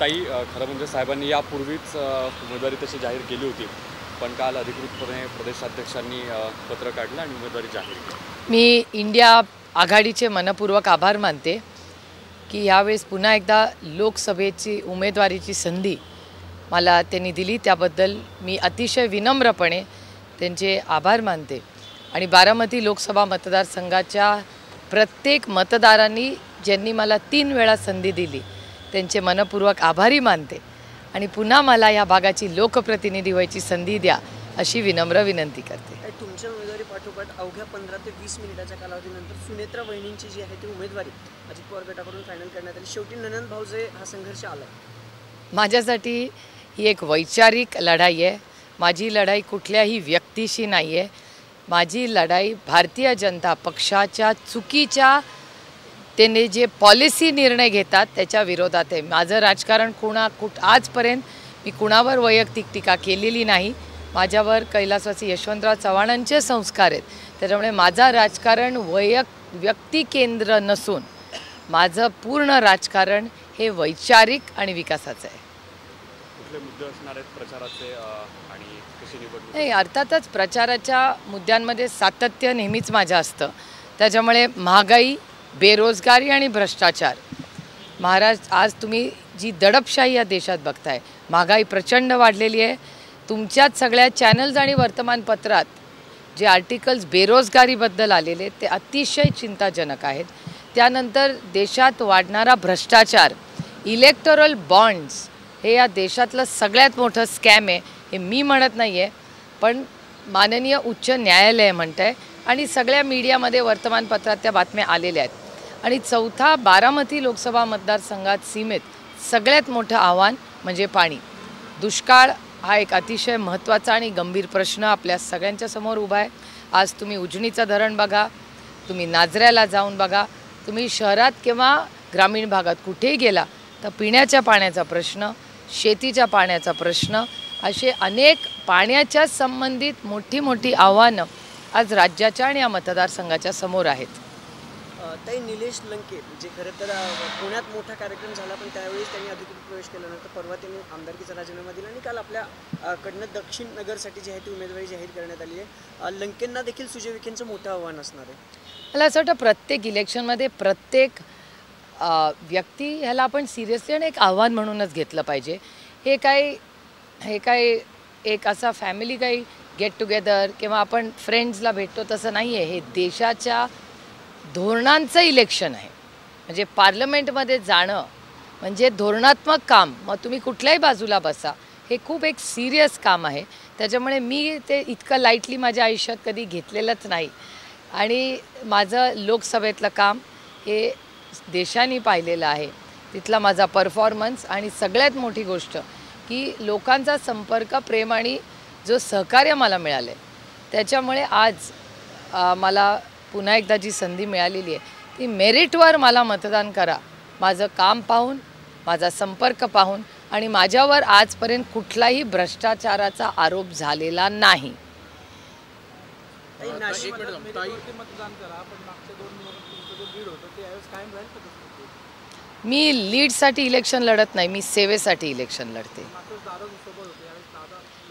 ताई, खरं म्हणजे साहेबांनी यापूर्वीच उमेदवारी तशी जाहीर केली होती, पण काल अधिकृतपणे प्रदेशाध्यक्षांनी पत्र काढलं आणि उमेदवारी जाहीर केली। मी इंडिया आघाडीचे मनपूर्वक आभार मानते की यावेळेस पुन्हा एकदा लोकसभेची उमेदवारीची संधी मला त्यांनी दिली, त्याबद्दल मी अतिशय विनम्रपणे त्यांचे आभार मानते। आणि बारामती लोकसभा मतदारसंघाच्या प्रत्येक मतदारांनी ज्यांनी मला 3 वेळा संधी दिली त्यांचे मनपूर्वक आभारी मानते आणि पुन्हा मला या भागाची लोकप्रतिनिधी व्हायची संधी द्या अशी विनम्र विनंती करते। तुमच्या उमेदवारी पाठोपाठ अवघ्या 15 ते 20 मिनिटाच्या कालावधीनंतर सुनेत्रा वहिनींची जी आहे ती उमेदवारी अजित पवार गटाकडून फायनल करण्यात आली। शेवटी ननंद भाऊजे हा संघर्ष आला। माझ्यासाठी ही एक वैचारिक लढाई आहे। माझी लढाई कुठल्याही व्यक्तीशी नाही आहे। माझी लढाई भारतीय जनता पक्षाच्या चुकीच्या त्यांनी जे पॉलिसी निर्णय घेतात त्याच्या विरोधात आहे। माझं राजकारण आजपर्यंत मी कुणावर वैयक्तिक टीका केलेली नाही। माझ्यावर कैलासवासी यशवंतराव चव्हाणांचे संस्कार आहेत, त्याच्यामुळे माझा राजकारण व्यक्ती केंद्र नसून माझं पूर्ण राजकारण हे वैचारिक आणि विकासाचं आहे। कुठले मुद्दे असणार आहेत प्रचाराचे आणि कशी निवडणूक? नाही, अर्थातच प्रचाराच्या मुद्द्यांमध्ये सातत्य नेहमीच माझं असतं। त्याच्यामुळे महागाई, बेरोजगारी आणि भ्रष्टाचार। महाराज, आज तुम्ही जी दडपशाही या देशात बघताय, महागाई प्रचंड वाढलेली आहे। तुमच्याच सगळ्या चॅनल्स आणि वर्तमानपत्रात जे आर्टिकल्स बेरोजगारीबद्दल आलेले ते अतिशय चिंताजनक आहेत। त्यानंतर देशात वाढणारा भ्रष्टाचार, इलेक्टोरल बॉन्ड्स हे या देशातलं सगळ्यात मोठं स्कॅम आहे। हे मी म्हणत नाही आहे, पण माननीय उच्च न्यायालय म्हणत आहे आणि सगळ्या मीडियामध्ये वर्तमानपत्रात त्या बातम्या आलेल्या आहेत। आणि चौथा, बारामती लोकसभा मतदारसंघात सीमित सगळ्यात मोठं आव्हान म्हणजे पाणी। दुष्काळ हा एक अतिशय महत्त्वाचा आणि गंभीर प्रश्न आपल्या सगळ्यांच्या समोर उभा आहे। आज तुम्ही उजनीचं धरण बघा, तुम्ही नाझऱ्याला जाऊन बघा, तुम्ही शहरात किंवा ग्रामीण भागात कुठेही गेला तर पिण्याच्या पाण्याचा प्रश्न, शेतीच्या पाण्याचा प्रश्न, असे अनेक पाण्याच्या संबंधित मोठी आव्हानं आज राज्याच्या आणि या मतदारसंघाच्या समोर आहेत। ताई, निलेश लंके जे खरं तर पुण्यात मोठा कार्यक्रम झाला, पण त्यावेळेस त्यांनी अधिकृत प्रवेश केल्यानंतर परवा त्यांनी आमदारकीचा राजीनामा दिला आणि काल आपल्या कडनं दक्षिण नगरसाठी जी आहे ती उमेदवारी जाहीर करण्यात आली आहे। लंकेंना देखील सुजय विखेंचं मोठं आव्हान असणार आहे। मला असं वाटतं प्रत्येक इलेक्शनमध्ये प्रत्येक व्यक्ती ह्याला आपण सिरियसली आणि एक आव्हान म्हणूनच घेतलं पाहिजे। हे काय एक असा फॅमिली काही गेट टुगेदर किंवा आपण फ्रेंड्सला भेटतो तसं नाही आहे। हे देशाच्या धोरणांचं इलेक्शन आहे। म्हणजे पार्लमेंटमध्ये जाणं म्हणजे धोरणात्मक काम, मग तुम्ही कुठल्याही बाजूला बसा, हे खूप एक सिरियस काम आहे। त्याच्यामुळे मी ते इतकं लाईटली माझ्या आयुष्यात कधी घेतलेलंच नाही। आणि माझं लोकसभेतलं काम हे देशाने पाहिलेलं आहे, तिथला माझा परफॉर्मन्स आणि सगळ्यात मोठी गोष्ट की लोकांचा संपर्क, प्रेम आणि जो सहकार्य मला मिळालं आहे, त्याच्यामुळे आज मला पुन्हा एकदा जी संधी मिळालेली आहे ती मेरिटवर मला मतदान करा, माझं काम पाहून, माझा संपर्क पाहून आणि माझ्यावर आजपर्यंत कुठलाही भ्रष्टाचाराचा आरोप झालेला नाही। मी लीडसाठी इलेक्शन लढत नाही, मी सेवेसाठी इलेक्शन लढते।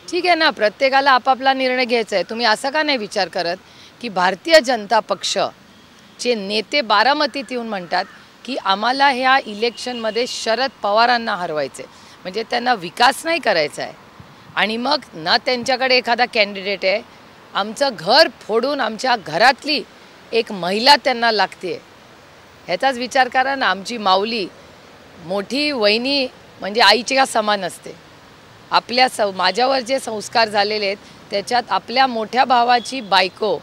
ठीक आहे ना, प्रत्येकाला आपापला निर्णय घ्यायचा आहे। तुम्ही असं का नाही विचार करत की भारतीय जनता पक्षचे नेते बारामतीत येऊन म्हणतात की आम्हाला ह्या इलेक्शनमध्ये शरद पवारांना हरवायचे, म्हणजे त्यांना विकास नाही करायचा आहे आणि मग ना त्यांच्याकडे एखादा कॅन्डिडेट आहे, आमचं घर फोडून आमच्या घरातली एक महिला त्यांना लागते, ह्याचाच विचार करा ना। आमची माऊली मोठी वहिनी म्हणजे आईच्या समान असते। माझ्यावर जे संस्कार झालेले आहेत त्याच्यात आपल्या मोठ्या भावाची बायको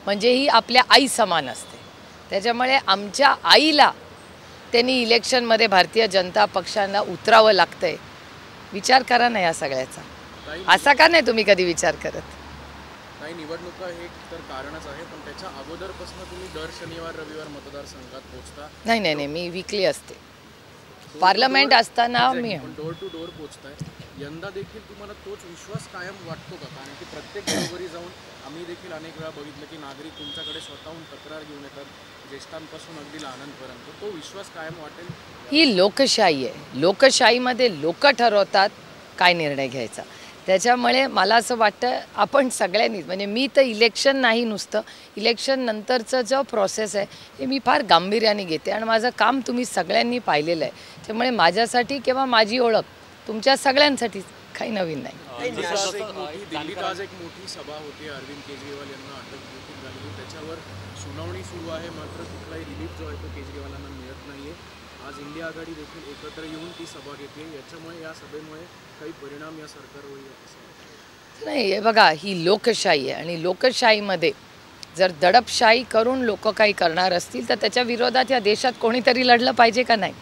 म्हणजे ही आपल्या आई समान असते। त्याच्यामुळे आमच्या आईला त्यांनी इलेक्शनमध्ये भारतीय जनता पक्षाला उतरावं लागतंय। विचार करा ना या सगळ्याचा, असा का नाही तुम्ही कधी विचार करत? काही निवडणुका हे तर कारणच आहे, पण त्याच्या अगोदरपासून तुम्ही दर शनिवार रविवार मतदारसंघात पोहोचता? नाही, मी वीकली असते। पार्लमेंट असताना मी डोर टू डोर पोहोचताय, यंदा देखील तुम्हाला तोच विश्वास कायम वाटतो का? कारण की प्रत्येक घरोघरी जाऊन आम्ही देखील अनेक वेळा बघितलं की नागरिक तुमच्याकडे स्वतःहून तक्रार घेऊन येतात, ज्येष्ठांपासून अगदी लहानांपर्यंत. तो विश्वास कायम वाटेल? ही लोकशाही आहे. लोकशाहीमध्ये लोक ठरवतात काय निर्णय घ्यायचा. त्याच्यामुळे मला असं वाटतं आपण सगळ्यांनीच, म्हणजे मी तर इलेक्शन नाही, नुसतं इलेक्शन नंतरचं जो प्रोसेस आहे हे मी फार गांभीर्याने घेते आणि माझं काम तुम्ही सगळ्यांनी पाहिलेलं आहे. त्यामुळे माझ्यासाठी किंवा माझी ओळख तुमच्या सगळ्यांसाठीच काही नवीन नाही. दिल्लीत आज एक मोठी सभा होती. अरविंद केजरीवाल यांना अटक देखील झाली. त्याच्यावर सुनावणी सुरू आहे, मात्र कुठलाही रिलीफ जो आहे तो केजरीवालांना मिळत नाहीये. आज इंडिया आघाडी देखील एकत्र येऊन ती सभा घेते. याच्यामुळे या सभेमुळे काही परिणाम या सरकारवर होईल असं वाटतं? नाही, हे बघा, ही लोकशाही आहे आणि लोकशाहीमध्ये जर दडपशाही करून लोक काही करणार असतील तर त्याच्या विरोधात या देशात कोणीतरी लढलं पाहिजे का नाही.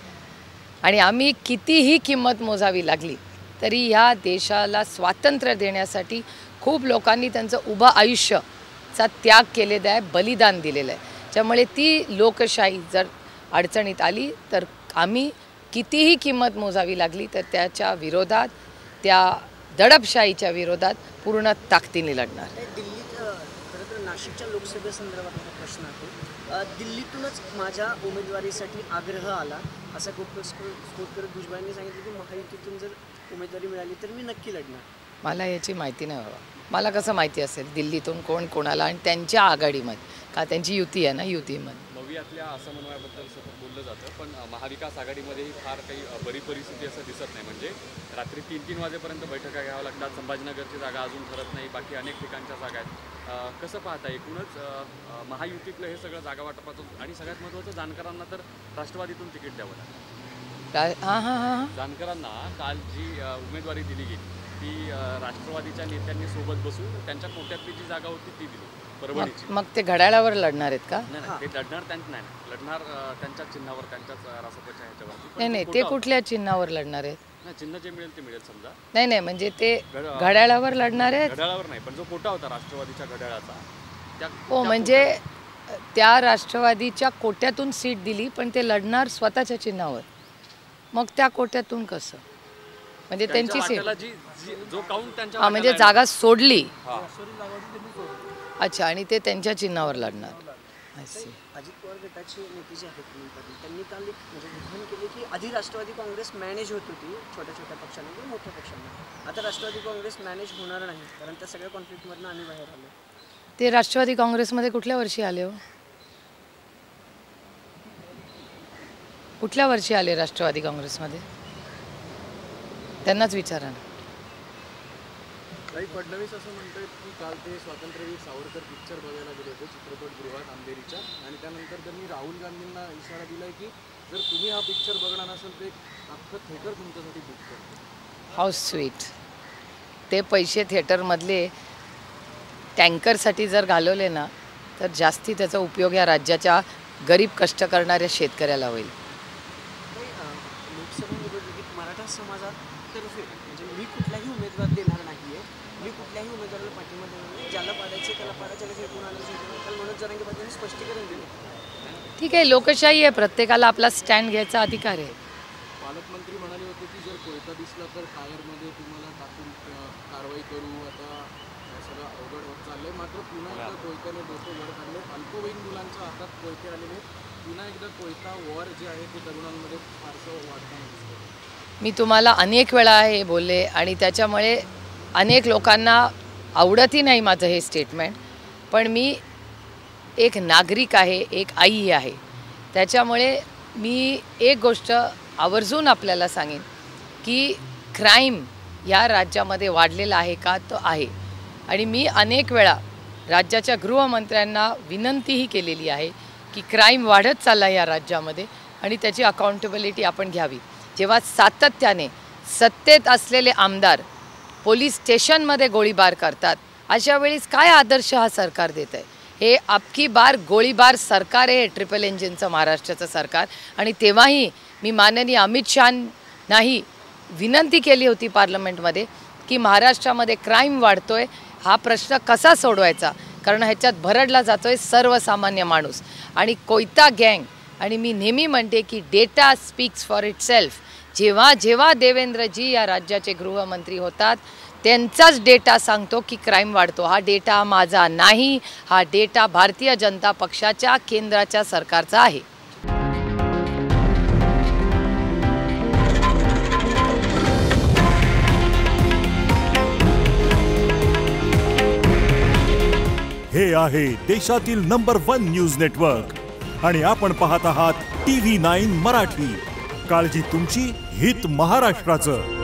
आणि आम्ही कितीही किंमत मोजावी लागली तरी ह्या देशाला स्वातंत्र्य देण्यासाठी खूप लोकांनी त्यांचं उभं आयुष्याचा त्याग केलेला आहे, बलिदान दिलेलं आहे. त्यामुळे ती लोकशाही जर अडचणीत आली तर आम्ही कितीही किंमत मोजावी लागली तर त्याच्या विरोधात, त्या दडपशाहीच्या विरोधात पूर्ण ताकदीने लढणार. दिल्लीत खरं तर नाशिकच्या लोकसभेसंदर्भात हा प्रश्न आहे. दिल्लीतूनच माझ्या उमेदवारीसाठी आग्रह आला असा घटस्फोट करत भुजबळांनी सांगितलं की महायुतीतून जर उमेदवारी मिळाली तर मी नक्की लढणार. मला याची माहिती नाही बाबा. मला कसं माहिती असेल दिल्लीतून कोण कोणाला आणि त्यांच्या आघाडीमध्ये, का त्यांची युती आहे ना, युतीमध्ये. नवियातल्या असमन्वयाबद्दल सतत बोललं जातं, पण महाविकास आघाडीमध्येही फार काही बरी परिस्थिती असं दिसत नाही. म्हणजे रात्री 3-3 वाजेपर्यंत बैठका घ्याव्या लागतात. संभाजीनगरची जागा अजून ठरत नाही, बाकी अनेक ठिकाणच्या जागा आहेत. कसं पाहता एकूणच महायुतीतलं हे सगळं जागा वाटपाचं आणि सगळ्यात महत्त्वाचं जानकरांना तर राष्ट्रवादीतून तिकीट द्यावं लागतं. हां. जानकरांना काल जी उमेदवारी दिली गेली ती राष्ट्रवादीच्या नेत्यांनी सोबत बसून त्यांच्या कोट्यातली जी जागा होती ती दिली परभणीची. मग ते घड्याळावर लढणार आहेत का? नाही, ते लढणार नाही, लढणार त्यांच्या चिन्हावर, त्यांच्याच रासपच्या ह्याच्यावरती. नाही, ते कुठल्या चिन्हावर लढणार आहेत? नाही, चिन्ह जे मिळेल ते मिळेल समजा. नाही, म्हणजे ते घड्याळावर लढणार आहेत. घड्याळावर नाही, पण जो कोटा होता राष्ट्रवादीच्या घड्याळाचा त्या हो, म्हणजे त्या राष्ट्रवादीच्या कोट्यातून सीट दिली पण ते लढणार स्वतःच्या चिन्हावर. मग त्या कोट्यातून कसं, म्हणजे त्यांची सीट जो काउंट त्यांच्या हां, म्हणजे जागा सोडली. अच्छा, आणि ते त्यांच्या चिन्हावर लढणार. अजित पवार गटाचे नेते जे आहेत त्यांनी काल एक म्हणजे विधान केले की आधी राष्ट्रवादी काँग्रेस मॅनेज होत होती छोट्या छोट्या पक्षांना, मोठ्या पक्षांना. आता राष्ट्रवादी काँग्रेस मॅनेज होणार नाही कारण त्या सगळ्या कॉन्फ्लिक्टमधनं आम्ही बाहेर आलो. ते राष्ट्रवादी काँग्रेसमध्ये कुठल्या वर्षी आले हो? कुठल्या वर्षी आले राष्ट्रवादी काँग्रेसमध्ये? त्यांनाच विचारा ना. काही फडणवीस असं म्हणतोय की काल ते स्वातंत्र्यवीर सावरकर पिक्चर बघायला गेले होते चित्रपटगृहात अंधेरीच्या, आणि त्यानंतर त्यांनी राहुल गांधींना इशारा दिलाय की जर तुम्ही हा पिक्चर बघणार नसाल तर एक अख्खं थिएटर तुमच्यासाठी बुक करतो. How sweet. ते पैसे थिएटरमधले टँकरसाठी जर घालवले ना तर जास्ती त्याचा उपयोग या राज्याच्या गरीब कष्ट करणाऱ्या शेतकऱ्याला होईल. लोकसभा निवडणुकीत मराठा समाजातर्फे म्हणजे मी कुठलाही उमेदवार देणार नाहीये, मी कुठल्याही उमेदवाराला पाठिंबा देणार नाही, ज्याला पाडायचे त्याला पाडा, ज्याला फेकून आणायचं काल मनोज जरांगे पाटील स्पष्टीकरण दिले. ठीक आहे, लोकशाही आहे, प्रत्येकाला आपला स्टँड घ्यायचा अधिकार आहे. पालकमंत्री म्हणाले होते की जर कोयता दिसला तर फायरमध्ये तुम्हाला टाकून कारवाई करू. आता सगळं अवघड होत चाललंय, मात्र पुन्हा एकदा कोयत्याने डोकं वर काढले. अल्पवयीन मुलांच्या हातात कोयते आलेले, पुन्हा एकदा कोयता वॉर जे आहे ते तरुणांमध्ये फारसं वाढताना दिसतं. मी तुम्हाला अनेक वेळा हे बोलले आणि त्याच्यामुळे अनेक लोकांना आवडतही नाही माझं हे स्टेटमेंट, पण मी एक नागरिक आहे, एक आई आहे. त्याच्यामुळे मी एक गोष्ट आवर्जून आपल्याला सांगेन की क्राईम या राज्यामध्ये वाढलेला आहे का? तो आहे. आणि मी अनेक वेळा राज्याच्या गृहमंत्र्यांना विनंतीही केलेली आहे की क्राईम वाढत चालला या राज्यामध्ये आणि त्याची अकाउंटेबिलिटी आपण घ्यावी. जेव्हा सातत्याने सत्तेत असलेले आमदार पोलीस स्टेशनमध्ये गोळीबार करतात, अशा वेळेस काय आदर्श हा सरकार देत आहे? हे अबकी बार गोळीबार सरकार आहे, ट्रिपल इंजिनचं महाराष्ट्राचं सरकार. आणि तेव्हाही मी माननीय अमित शहांनाही विनंती केली होती पार्लमेंटमध्ये की महाराष्ट्रामध्ये क्राईम वाढतोय, हा प्रश्न कसा सोडवायचा, कारण ह्याच्यात भरडला जातोय सर्वसामान्य माणूस. आणि कोयता गँग, आणि मी नेहमी म्हणते की डेटा स्पीक्स फॉर इटसेल्फ. जेव्हा जेव्हा देवेंद्रजी या राज्याचे गृहमंत्री होतात त्यांचाच डेटा सांगतो की क्राईम वाढतो. हा डेटा माझा नाही, हा डेटा भारतीय जनता पक्षाच्या केंद्राच्या सरकारचा आहे. हे आहे देशातील नंबर 1 न्यूज नेटवर्क आणि आपण पाहत आहात TV9 मराठी. काळजी तुमची, हित महाराष्ट्राचं.